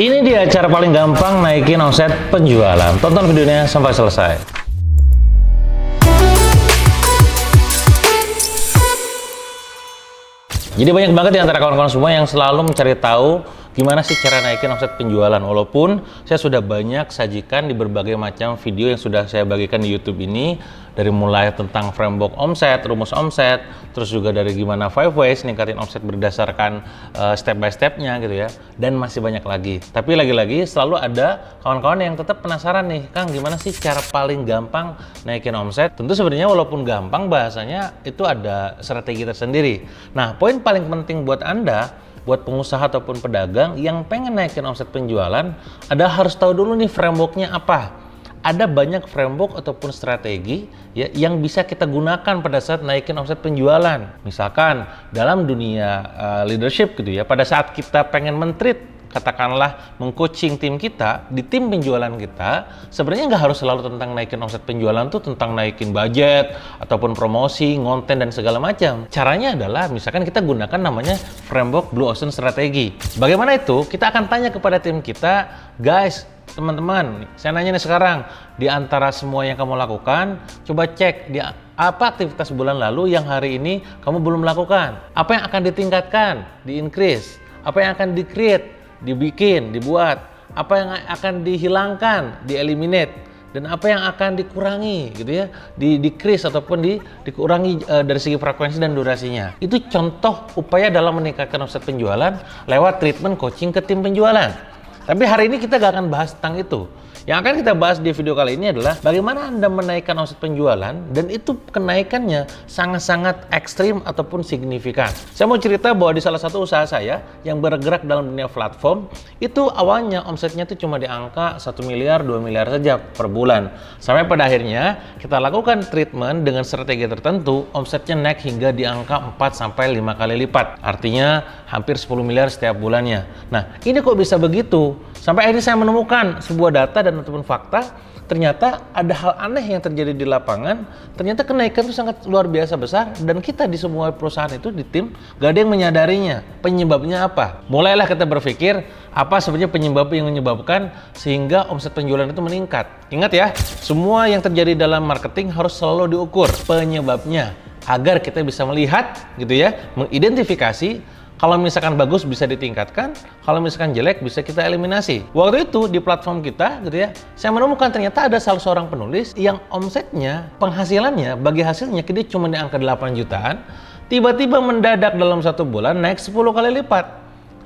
Ini dia cara paling gampang naikin omset penjualan. Tonton videonya sampai selesai. Jadi banyak banget di antara kawan-kawan semua yang selalu mencari tahu gimana sih cara naikin omset penjualan. Walaupun saya sudah banyak sajikan di berbagai macam video yang sudah saya bagikan di YouTube ini, dari mulai tentang framework omset, rumus omset, terus juga dari gimana 5 ways ningkatin omset berdasarkan step by stepnya gitu ya, dan masih banyak lagi. Tapi lagi-lagi selalu ada kawan-kawan yang tetap penasaran nih, Kang, gimana sih cara paling gampang naikin omset? Tentu sebenarnya walaupun gampang, bahasanya itu ada strategi tersendiri. Nah, poin paling penting buat Anda, buat pengusaha ataupun pedagang yang pengen naikin omset penjualan, Anda harus tahu dulu nih frameworknya apa. Ada banyak framework ataupun strategi ya yang bisa kita gunakan pada saat naikin omset penjualan. Misalkan dalam dunia leadership gitu ya, pada saat kita pengen men-treat, katakanlah meng-coaching tim kita di tim penjualan kita, sebenarnya nggak harus selalu tentang naikin omset penjualan tuh tentang naikin budget ataupun promosi, konten dan segala macam. Caranya adalah misalkan kita gunakan namanya framework Blue Ocean Strategy. Bagaimana itu? Kita akan tanya kepada tim kita, guys, teman-teman, saya nanya nih sekarang, di antara semua yang kamu lakukan, coba cek di apa aktivitas bulan lalu yang hari ini kamu belum lakukan. Apa yang akan ditingkatkan, di-increase, apa yang akan di-create, dibikin, dibuat, apa yang akan dihilangkan, di-eliminate, dan apa yang akan dikurangi gitu ya, di-decrease ataupun dikurangi dari segi frekuensi dan durasinya. Itu contoh upaya dalam meningkatkan omset penjualan lewat treatment coaching ke tim penjualan. Tapi hari ini kita gak akan bahas tentang itu. Yang akan kita bahas di video kali ini adalah bagaimana Anda menaikkan omset penjualan, dan itu kenaikannya sangat-sangat ekstrim ataupun signifikan. Saya mau cerita bahwa di salah satu usaha saya yang bergerak dalam dunia platform, itu awalnya omsetnya itu cuma di angka 1 miliar, 2 miliar saja per bulan. Sampai pada akhirnya kita lakukan treatment dengan strategi tertentu, omsetnya naik hingga di angka 4-5 kali lipat. Artinya hampir 10 miliar setiap bulannya. Nah, ini kok bisa begitu? Sampai akhirnya saya menemukan sebuah data dan ataupun fakta, ternyata ada hal aneh yang terjadi di lapangan. Ternyata kenaikan itu sangat luar biasa besar, dan kita di semua perusahaan itu di tim gak ada yang menyadarinya. Penyebabnya apa? Mulailah kita berpikir apa sebenarnya penyebab yang menyebabkan sehingga omset penjualan itu meningkat. Ingat ya, semua yang terjadi dalam marketing harus selalu diukur penyebabnya agar kita bisa melihat gitu ya, mengidentifikasi. Kalau misalkan bagus bisa ditingkatkan, kalau misalkan jelek bisa kita eliminasi. Waktu itu di platform kita gitu ya, saya menemukan ternyata ada salah seorang penulis yang omsetnya, penghasilannya bagi hasilnya dia cuma di angka 8 jutaan, tiba-tiba mendadak dalam 1 bulan naik 10 kali lipat.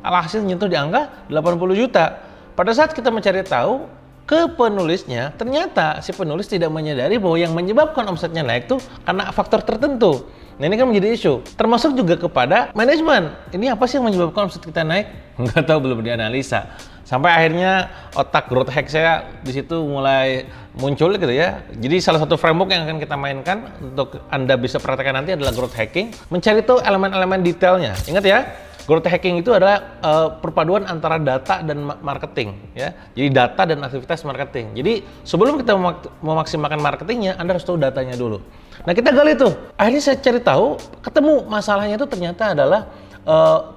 Alhasil nyentuh di angka 80 juta. Pada saat kita mencari tahu ke penulisnya, ternyata si penulis tidak menyadari bahwa yang menyebabkan omsetnya naik tuh karena faktor tertentu. Nah, ini kan menjadi isu, termasuk juga kepada manajemen. Ini apa sih yang menyebabkan omset kita naik? Nggak tahu, belum dianalisa. Sampai akhirnya otak growth hack saya di situ mulai muncul gitu ya. Jadi salah satu framework yang akan kita mainkan untuk Anda bisa praktekkan nanti adalah growth hacking. Mencari tahu elemen-elemen detailnya. Ingat ya, growth hacking itu adalah perpaduan antara data dan marketing ya. Jadi data dan aktivitas marketing. Jadi sebelum kita memaksimalkan marketingnya, Anda harus tahu datanya dulu. Nah, kita gali tuh. Akhirnya saya cari tahu, ketemu masalahnya itu ternyata adalah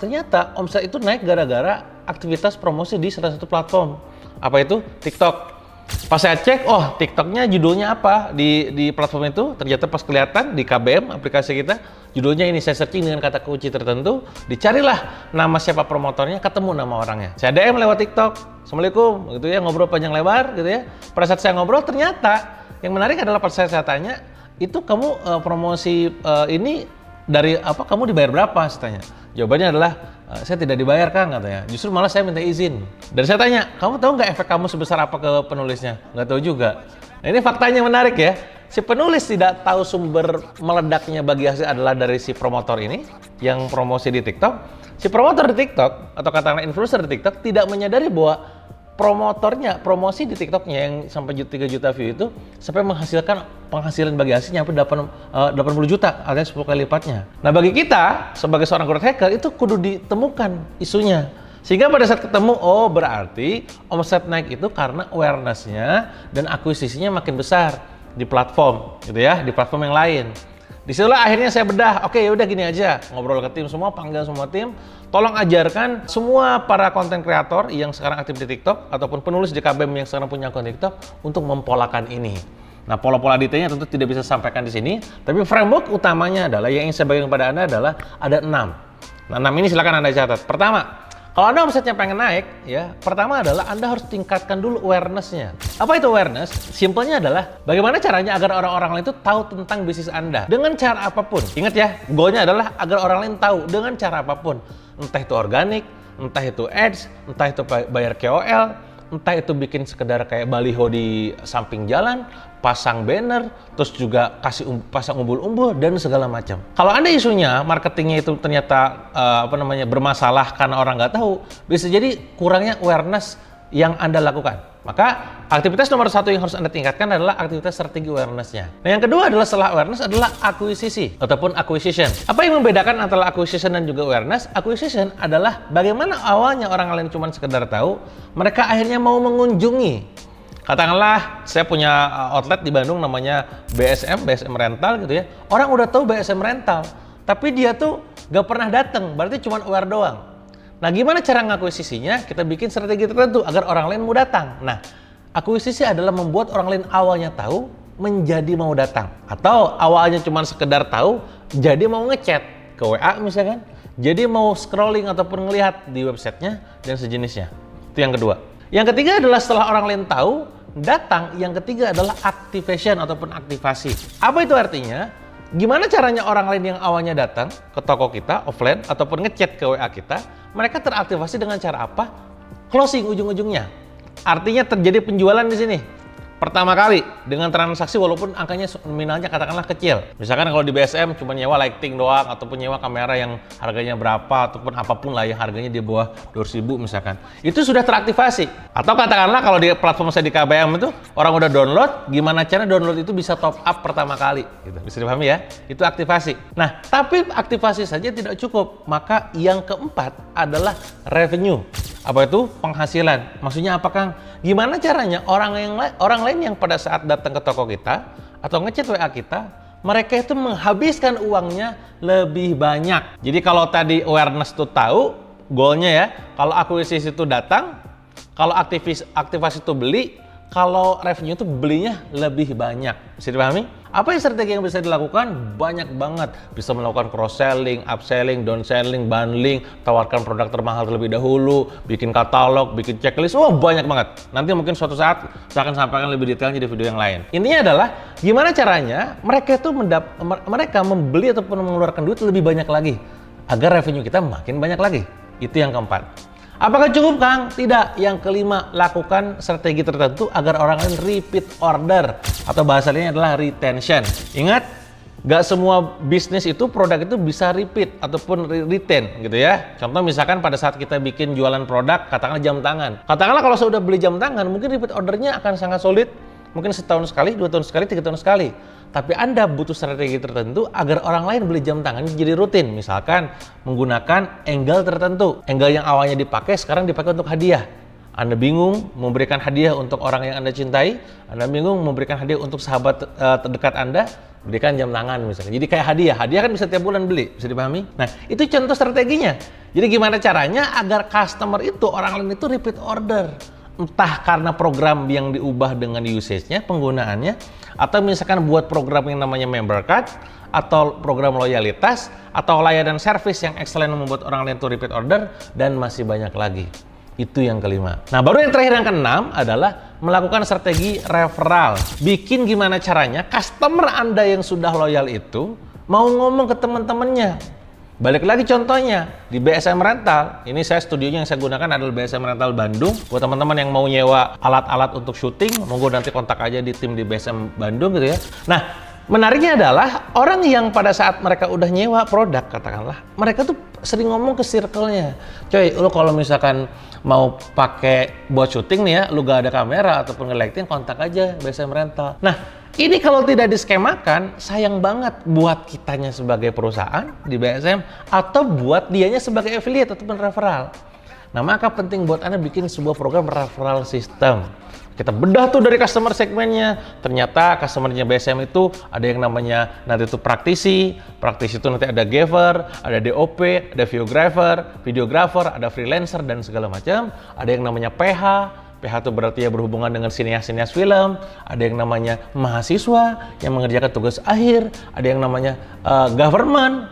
ternyata omset itu naik gara-gara aktivitas promosi di salah satu platform. Apa itu? TikTok. Pas saya cek, oh TikToknya judulnya apa di platform itu, ternyata pas kelihatan di KBM aplikasi kita, judulnya ini, saya searching dengan kata kunci tertentu, dicarilah nama siapa promotornya, ketemu nama orangnya. Saya DM lewat TikTok, Assalamualaikum, gitu ya, ngobrol panjang lebar, gitu ya. Pada saat saya ngobrol, ternyata yang menarik adalah pas saya tanya, itu kamu promosi ini dari apa, kamu dibayar berapa? Saya tanya. Jawabannya adalah, saya tidak dibayar, Kang, katanya. Justru malah saya minta izin. Dan saya tanya, kamu tahu nggak efek kamu sebesar apa ke penulisnya? Nggak tahu juga. Nah, ini faktanya menarik ya. Si penulis tidak tahu sumber meledaknya bagi hasil adalah dari si promotor ini, yang promosi di TikTok. Si promotor di TikTok, atau katakanlah influencer di TikTok, tidak menyadari bahwa promotornya, promosi di TikToknya yang sampai 3 juta view itu sampai menghasilkan penghasilan bagi hasilnya sampai 80 juta, alias 10 kali lipatnya. Nah, bagi kita sebagai seorang growth hacker itu kudu ditemukan isunya. Sehingga pada saat ketemu, oh berarti omset naik itu karena awareness-nya dan akuisisinya makin besar di platform gitu ya, di platform yang lain. Disitulah akhirnya saya bedah, oke ya udah gini aja, ngobrol ke tim semua, panggil semua tim, tolong ajarkan semua para konten kreator yang sekarang aktif di TikTok ataupun penulis di KBM yang sekarang punya akun TikTok untuk mempolakan ini. Nah, pola-pola detailnya tentu tidak bisa sampaikan di sini, tapi framework utamanya adalah yang ingin saya bagikan kepada Anda adalah ada 6. Nah, 6 ini silakan Anda catat. Pertama, kalau Anda omsetnya pengen naik, ya, pertama adalah Anda harus tingkatkan dulu awareness-nya. Apa itu awareness? Simpelnya adalah bagaimana caranya agar orang-orang lain itu tahu tentang bisnis Anda. Dengan cara apapun. Ingat ya, goalnya adalah agar orang lain tahu dengan cara apapun. Entah itu organik, entah itu ads, entah itu bayar KOL, entah itu bikin sekedar kayak baliho di samping jalan, pasang banner, terus juga pasang umbul-umbul dan segala macam. Kalau Anda isunya marketingnya itu ternyata bermasalah karena orang nggak tahu, bisa jadi kurangnya awareness yang Anda lakukan. Maka aktivitas nomor 1 yang harus Anda tingkatkan adalah aktivitas strategi awareness-nya. Nah, yang kedua adalah setelah awareness adalah akuisisi ataupun acquisition. Apa yang membedakan antara acquisition dan juga awareness? Acquisition adalah bagaimana awalnya orang lain cuma sekedar tahu, mereka akhirnya mau mengunjungi. Katakanlah saya punya outlet di Bandung namanya BSM Rental gitu ya. Orang udah tahu BSM Rental, tapi dia tuh gak pernah datang, berarti cuma aware doang. Nah, gimana cara ngakuisisinya? Kita bikin strategi tertentu agar orang lain mau datang. Nah, akuisisi adalah membuat orang lain awalnya tahu menjadi mau datang. Atau awalnya cuma sekedar tahu, jadi mau ngechat ke WA misalkan. Jadi mau scrolling ataupun ngelihat di websitenya dan sejenisnya. Itu yang kedua. Yang ketiga adalah setelah orang lain tahu, datang. Yang ketiga adalah activation ataupun aktivasi. Apa itu artinya? Gimana caranya orang lain yang awalnya datang ke toko kita, offline, ataupun ngechat ke WA kita, mereka teraktivasi dengan cara apa? Closing ujung-ujungnya. Artinya terjadi penjualan di sini. Pertama kali dengan transaksi walaupun angkanya nominalnya katakanlah kecil. Misalkan kalau di BSM cuma nyewa lighting doang ataupun nyewa kamera yang harganya berapa ataupun apapun lah yang harganya di bawah 200.000 misalkan. Itu sudah teraktivasi. Atau katakanlah kalau di platform saya di KBM itu orang udah download, gimana cara download itu bisa top up pertama kali gitu. Bisa dipahami ya? Itu aktivasi. Nah, tapi aktivasi saja tidak cukup. Maka yang keempat adalah revenue. Apa itu? Penghasilan. Maksudnya apa, Kang? Gimana caranya orang lain yang pada saat datang ke toko kita atau ngechat WA kita, mereka itu menghabiskan uangnya lebih banyak. Jadi kalau tadi awareness itu tahu, goalnya ya, kalau akuisisi itu datang, kalau aktivasi itu beli, kalau revenue itu belinya lebih banyak. Bisa dipahami? Apa yang strategi yang bisa dilakukan? Banyak banget. Bisa melakukan cross-selling, upselling, down-selling, bundling, tawarkan produk termahal terlebih dahulu, bikin katalog, bikin checklist. Wah, banyak banget. Nanti mungkin suatu saat saya akan sampaikan lebih detailnya di video yang lain. Intinya adalah gimana caranya mereka itu mereka membeli ataupun mengeluarkan duit lebih banyak lagi agar revenue kita makin banyak lagi. Itu yang keempat. Apakah cukup, Kang? Tidak. Yang kelima, lakukan strategi tertentu agar orang lain repeat order atau bahasa lainnya adalah retention. Ingat, gak semua bisnis itu produk itu bisa repeat ataupun retain gitu ya. Contoh misalkan pada saat kita bikin jualan produk, katakanlah jam tangan. Katakanlah kalau saya udah beli jam tangan, mungkin repeat ordernya akan sangat solid. Mungkin setahun sekali, 2 tahun sekali, 3 tahun sekali. Tapi Anda butuh strategi tertentu agar orang lain beli jam tangan jadi rutin. Misalkan menggunakan angle tertentu. Angle yang awalnya dipakai, sekarang dipakai untuk hadiah. Anda bingung memberikan hadiah untuk orang yang Anda cintai. Anda bingung memberikan hadiah untuk sahabat terdekat Anda. Berikan jam tangan misalnya. Jadi kayak hadiah. Hadiah kan bisa tiap bulan beli. Bisa dipahami? Nah, itu contoh strateginya. Jadi gimana caranya agar customer itu, orang lain itu repeat order. Entah karena program yang diubah dengan usage-nya, penggunaannya, atau misalkan buat program yang namanya member card, atau program loyalitas, atau layanan service yang excellent membuat orang lain itu repeat order, dan masih banyak lagi. Itu yang kelima. Nah, baru yang terakhir yang keenam adalah melakukan strategi referral. Bikin gimana caranya customer Anda yang sudah loyal itu mau ngomong ke teman-temannya. Balik lagi contohnya di BSM Rental. Ini saya studionya yang saya gunakan adalah BSM Rental Bandung. Buat teman-teman yang mau nyewa alat-alat untuk syuting, monggo nanti kontak aja di tim di BSM Bandung gitu ya. Nah, menariknya adalah orang yang pada saat mereka udah nyewa produk katakanlah, mereka tuh sering ngomong ke circle-nya. Coy, lu kalau misalkan mau pakai buat syuting nih ya, lu gak ada kamera ataupun nge-lighting, kontak aja BSM Rental. Nah, ini kalau tidak diskemakan, sayang banget buat kitanya sebagai perusahaan di BSM atau buat dianya sebagai affiliate ataupun referral. Nah, maka penting buat Anda bikin sebuah program referral system. Kita bedah tuh dari customer segmennya. Ternyata customernya BSM itu ada yang namanya nanti itu praktisi itu nanti ada giver, ada DOP, ada videographer, ada freelancer dan segala macam. Ada yang namanya PH itu berarti ya berhubungan dengan sinias-sinias film, ada yang namanya mahasiswa yang mengerjakan tugas akhir, ada yang namanya government,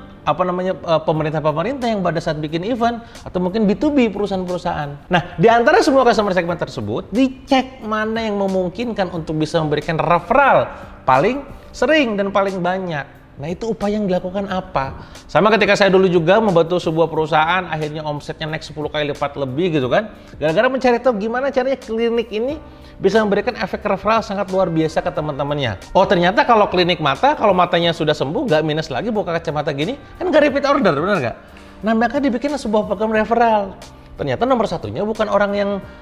pemerintah-pemerintah yang pada saat bikin event, atau mungkin B2B perusahaan-perusahaan. Nah, di antara semua customer segment tersebut, dicek mana yang memungkinkan untuk bisa memberikan referral paling sering dan paling banyak. Nah, itu upaya yang dilakukan apa? Sama ketika saya dulu juga membantu sebuah perusahaan, akhirnya omsetnya naik 10 kali lipat lebih gitu kan. Gara-gara mencari tahu gimana caranya klinik ini bisa memberikan efek referral sangat luar biasa ke teman-temannya. Oh, ternyata kalau klinik mata, kalau matanya sudah sembuh, nggak minus lagi buka kacamata gini, kan nggak repeat order, benar nggak? Nah, maka dibikin sebuah program referral. Ternyata nomor satunya bukan orang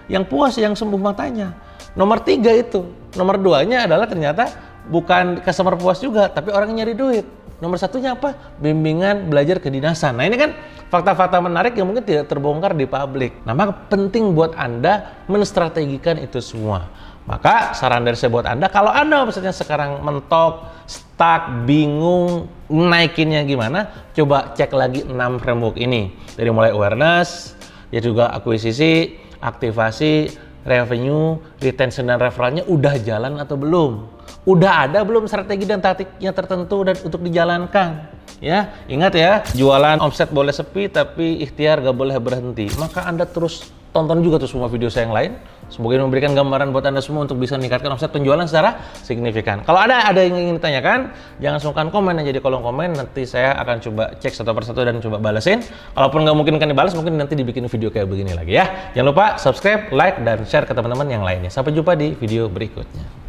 yang puas, yang sembuh matanya. Nomor 3 itu. Nomor 2-nya adalah ternyata bukan customer puas juga, tapi orang yang nyari duit. Nomor satunya apa? Bimbingan belajar kedinasan. Nah, ini kan fakta-fakta menarik yang mungkin tidak terbongkar di publik. Nah, maka penting buat Anda menstrategikan itu semua. Maka saran dari saya buat Anda, kalau Anda misalnya sekarang mentok, stuck, bingung, naikinnya gimana, coba cek lagi 6 framework ini. Dari mulai awareness, ya juga akuisisi, aktivasi, revenue, retention, dan referralnya udah jalan atau belum? Udah ada belum strategi dan taktiknya tertentu dan untuk dijalankan? Ya, ingat ya, jualan omset boleh sepi tapi ikhtiar gak boleh berhenti. Maka Anda terus tonton juga tuh semua video saya yang lain. Semoga ini memberikan gambaran buat Anda semua untuk bisa meningkatkan omset penjualan secara signifikan. Kalau ada yang ingin ditanyakan, jangan sungkan komen aja di kolom komen. Nanti saya akan coba cek satu persatu dan coba balesin. Kalaupun nggak mungkin kan dibalas, mungkin nanti dibikin video kayak begini lagi ya. Jangan lupa subscribe, like, dan share ke teman-teman yang lainnya. Sampai jumpa di video berikutnya.